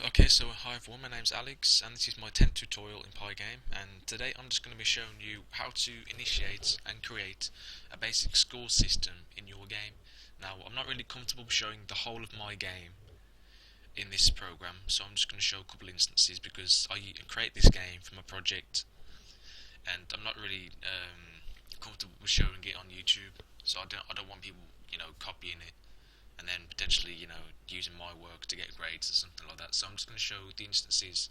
Okay, so hi everyone, my name's Alex and this is my 10th tutorial in Pygame, and today I'm just going to be showing you how to initiate and create a basic score system in your game. Now, I'm not really comfortable showing the whole of my game in this program, so I'm just going to show a couple instances because I create this game from a project and I'm not really comfortable with showing it on YouTube, so I don't want people, copying it and then potentially, using my work to get grades or something like that. So I'm just going to show the instances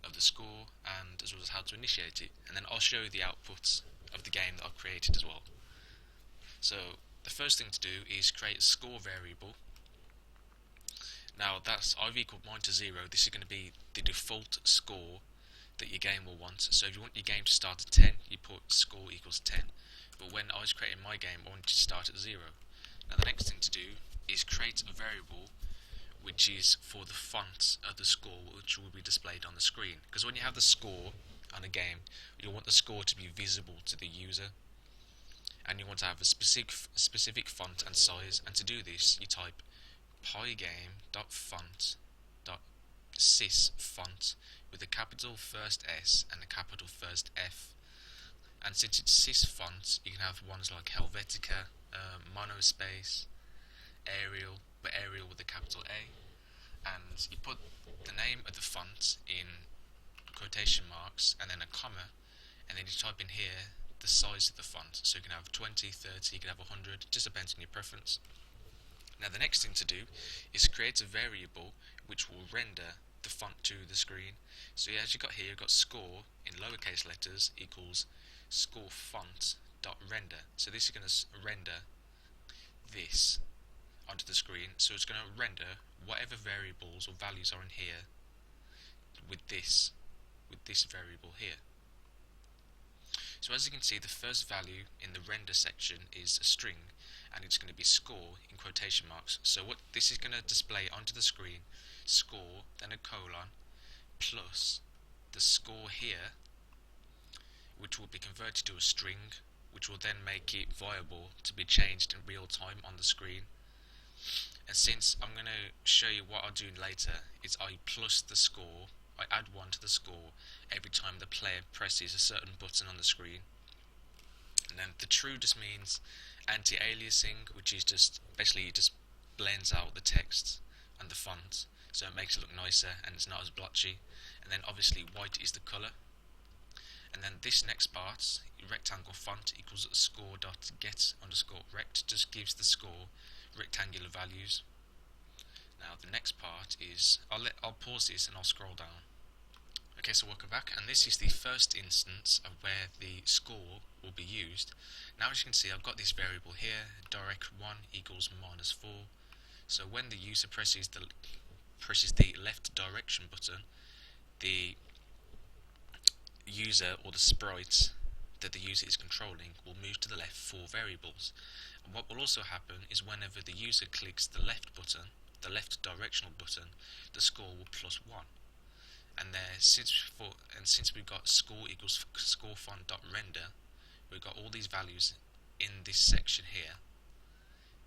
of the score and as well as how to initiate it, and then I'll show you the outputs of the game that I've created as well. So the first thing to do is create a score variable. Now that's I've equaled mine to 0. This is going to be the default score that your game will want. So if you want your game to start at 10, you put score equals 10. But when I was creating my game, I wanted to start at 0. Now the next thing to do is create a variable which is for the font of the score, which will be displayed on the screen. Because when you have the score on a game, you want the score to be visible to the user, and you want to have a specific font and size. And to do this, you type pygame.font.sys font with a capital first S and a capital first F. And since it's sys font, you can have ones like Helvetica, Monospace, Arial, but Arial with a capital A, and you put the name of the font in quotation marks and then a comma, and then you type in here the size of the font. So you can have 20, 30, you can have 100, it just depends on your preference. Now the next thing to do is create a variable which will render the font to the screen. So as you got here, you've got score in lowercase letters equals score font dot render. So this is going to render this onto the screen. So it's going to render whatever variables or values are in here with this variable here. So as you can see, the first value in the render section is a string, and it's going to be score in quotation marks. So what this is going to display onto the screen, score, then a colon, plus the score here, which will be converted to a string, which will then make it viable to be changed in real time on the screen. And since I'm going to show you what I'll do later, is I plus the score, I add 1 to the score every time the player presses a certain button on the screen. And then the true just means anti-aliasing, which is just basically it just blends out the text and the font, so it makes it look nicer and it's not as blotchy. And then obviously white is the colour. And then this next part, rectangle font equals score.get underscore rect, just gives the score rectangular values. Now the next part is, I'll pause this and I'll scroll down. Okay, so welcome back, and this is the first instance of where the score will be used. Now as you can see, I've got this variable here, direct1 equals -4. So when the user presses the left direction button, the user or the sprite that the user is controlling will move to the left 4 variables. And what will also happen is whenever the user clicks the left button, the left directional button, the score will +1. And there, since we've got score equals score font dot render, we've got all these values in this section here.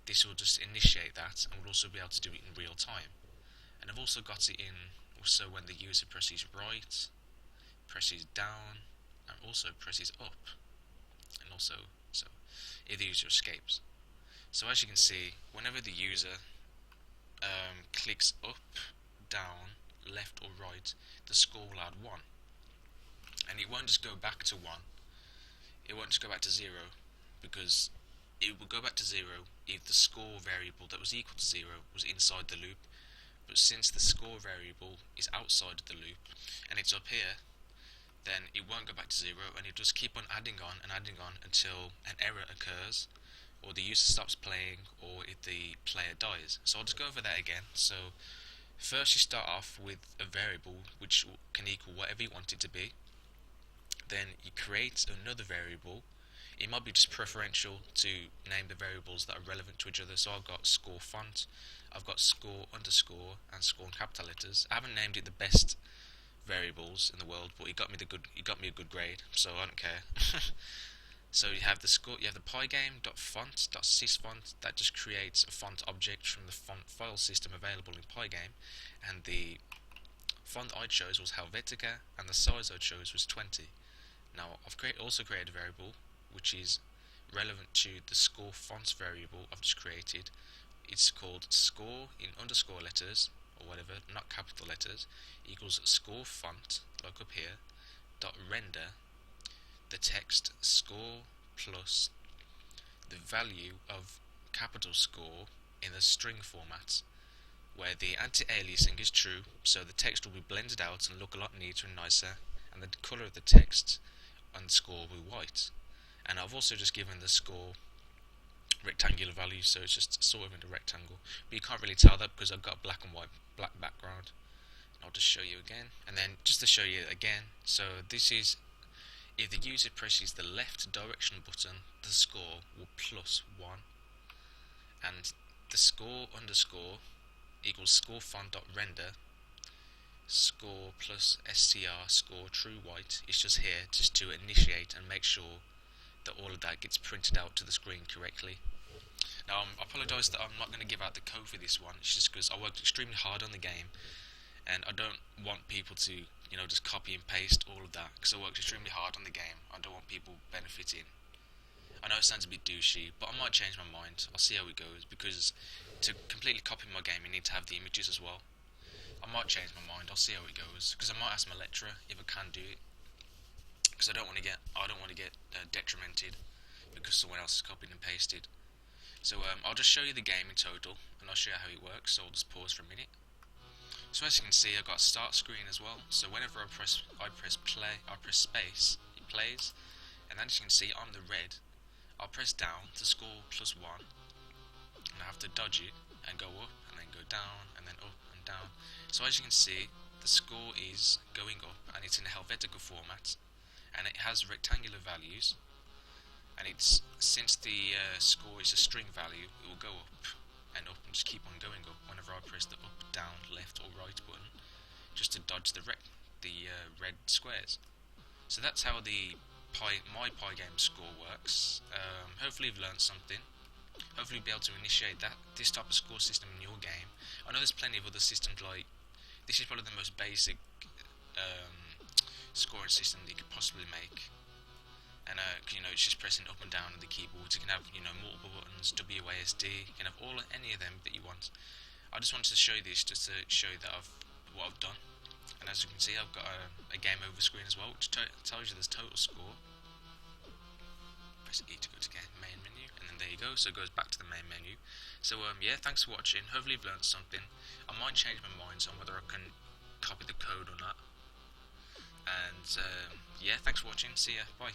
This will just initiate that, and we'll also be able to do it in real time. And I've also got it in also when the user presses right, presses down, and also presses up, and also so if the user escapes. So as you can see, whenever the user clicks up, down, left or right, the score will add 1, and it won't just go back to 1, it won't just go back to 0, because it will go back to 0 if the score variable that was equal to 0 was inside the loop. But since the score variable is outside of the loop and it's up here, then it won't go back to 0, and it'll just keep on adding on and adding on until an error occurs, or the user stops playing, or if the player dies. So I'll just go over that again. So first you start off with a variable which can equal whatever you want it to be. Then you create another variable. It might be just preferential to name the variables that are relevant to each other. So I've got score font, I've got score underscore, and score in capital letters. I haven't named it the best variables in the world, but it got me a good grade, so I don't care. So you have the score, you have the pygame.font.sysfont that just creates a font object from the font file system available in Pygame, and the font I chose was Helvetica, and the size I chose was 20. Now I've also created a variable which is relevant to the score fonts variable I've just created. It's called score in underscore letters or whatever, not capital letters, equals score font, like up here, dot render the text score plus the value of capital score in the string format, where the anti-aliasing is true, so the text will be blended out and look a lot neater and nicer, and the colour of the text on the score will be white. And I've also just given the score rectangular value, so it's just sort of in a rectangle, but you can't really tell that because I've got black background. I'll just show you again, and then just to show you again, so this is if the user presses the left direction button, the score will plus 1, and the score underscore equals score font dot render score plus str score true white. It's just here just to initiate and make sure that all of that gets printed out to the screen correctly. Now I apologise that I'm not going to give out the code for this one. It's just because I worked extremely hard on the game, and I don't want people to, just copy and paste all of that, because I worked extremely hard on the game. I don't want people benefiting. I know it sounds a bit douchey, but I might change my mind. I'll see how it goes, because to completely copy my game you need to have the images as well. I might change my mind. I'll see how it goes, because I might ask my lecturer if I can do it, because I don't want to get detrimented because someone else has copied and pasted. So I'll just show you the game in total, and I'll show you how it works. So I'll just pause for a minute. So as you can see, I've got a start screen as well. So whenever I press play, I press space, it plays, and then as you can see on the red, I'll press down to score plus 1, and I have to dodge it and go up and then go down and then up and down. So as you can see, the score is going up, and it's in a Helvetica format, and it has rectangular values, and it's since the score is a string value, it will go up and up and just keep on going up whenever I press the up, down, left or right button, just to dodge the red squares. So that's how my Pygame score works. Hopefully you've learned something. Hopefully you'll be able to initiate this type of score system in your game. I know there's plenty of other systems, like this is probably the most basic scoring system that you could possibly make. And it's just pressing up and down on the keyboard. You can have multiple buttons, WASD. You can have any of them that you want. I just wanted to show you this just to show you that what I've done. And as you can see, I've got a game over screen as well, which tells you the total score. Press E to go to main menu, and then there you go. So it goes back to the main menu. So yeah, thanks for watching. Hopefully you've learned something. I might change my mind on whether I can copy the code or not. And yeah, thanks for watching. See ya. Bye.